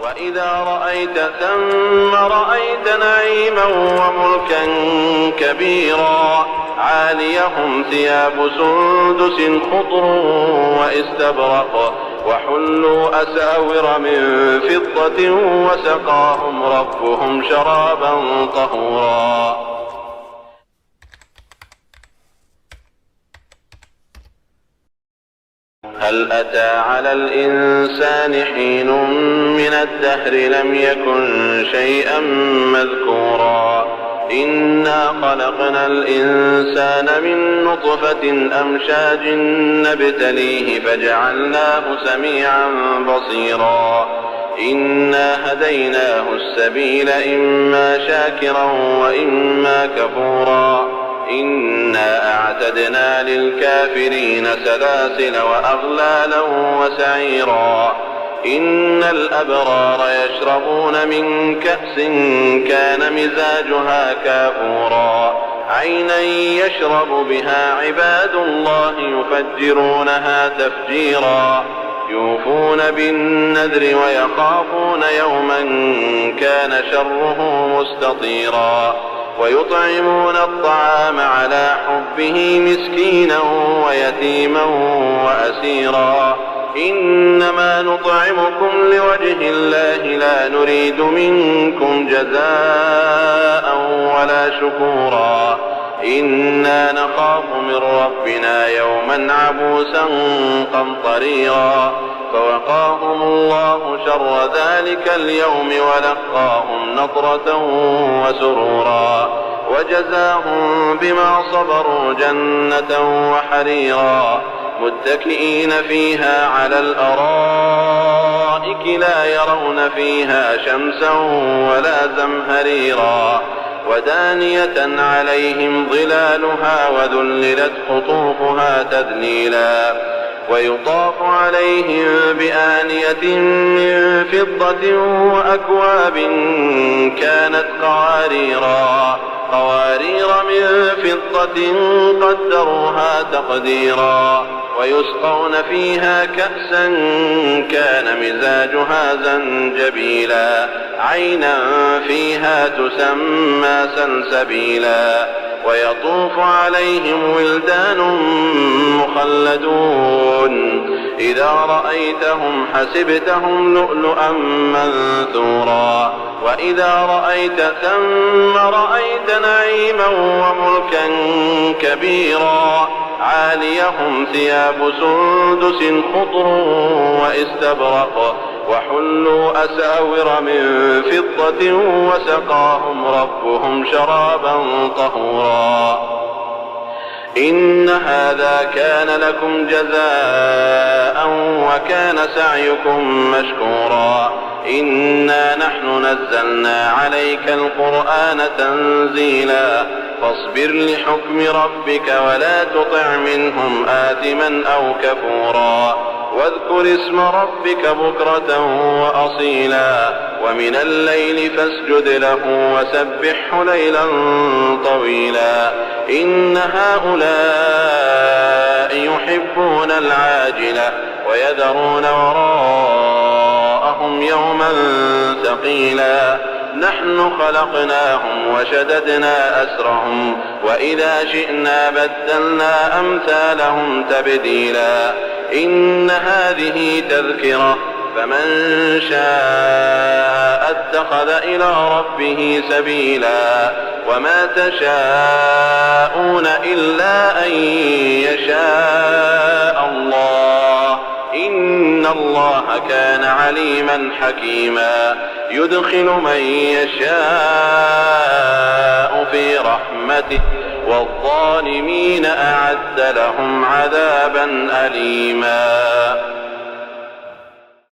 وإذا رأيت ثم رأيت نعيما وملكا كبيرا عاليهم ثياب سندس خضر واستبرق وحلوا أساور من فضة وسقاهم ربهم شرابا طهورا. هل أتى على الإنسان حين من الدهر لم يكن شيئا مذكورا إنا خلقنا الإنسان من نطفة أمشاج نبتليه فجعلناه سميعا بصيرا إنا هديناه السبيل إما شاكرا وإما كفورا إنا أعتدنا للكافرين سلاسل وأغلالا وسعيرا إن الأبرار يشربون من كأس كان مزاجها كافورا عينا يشرب بها عباد الله يفجرونها تفجيرا يوفون بالنذر ويخافون يوما كان شره مستطيرا ويطعمون الطعام على حبه مسكينا ويتيما وأسيرا إنما نطعمكم لوجه الله لا نريد منكم جزاء ولا شكورا إنا نخاف من ربنا يوما عبوسا قمطريرا فوقاهم الله شر ذلك اليوم ولقاهم نضرة وسرورا وجزاهم بما صبروا جنة وحريرا متكئين فيها على الأرائك لا يرون فيها شمسا ولا زمهريرا ودانية عليهم ظلالها وذللت قطوفها تذليلا ويطاف عليهم بآنية من فضة وأكواب كانت قوارير من فضة قدروها تقديرا ويسقون فيها كأسا كان مزاجها زنجبيلا عينا فيها تسمى سلسبيلا ويطوف عليهم ولدان مخلدون إذا رأيتهم حسبتهم لؤلؤا منثورا وإذا رأيت ثم رأيت نعيما وملكا كبيرا عاليهم ثياب سندس خضر واستبرق وحلوا أساور من فضة وسقاهم ربهم شرابا طهورا إن هذا كان لكم جزاء وكان سعيكم مشكورا إنا نحن نزلنا عليك القرآن تنزيلا فاصبر لحكم ربك ولا تطع منهم آثما أو كفورا واذكر اسم ربك بكرة وأصيلا ومن الليل فاسجد له وسبحه ليلا طويلا إن هؤلاء يحبون العاجلة ويذرون وراءهم يوما ثقيلا نحن خلقناهم وشددنا أسرهم وإذا شئنا بدلنا أمثالهم تبديلا إن هذه تذكرة فمن شاء اتخذ إلى ربه سبيلا وما تشاءون إلا أن يشاء الله إن الله كان عليما حكيما يدخل من يشاء في رحمته والظالمين أعد لهم عذابا أليما.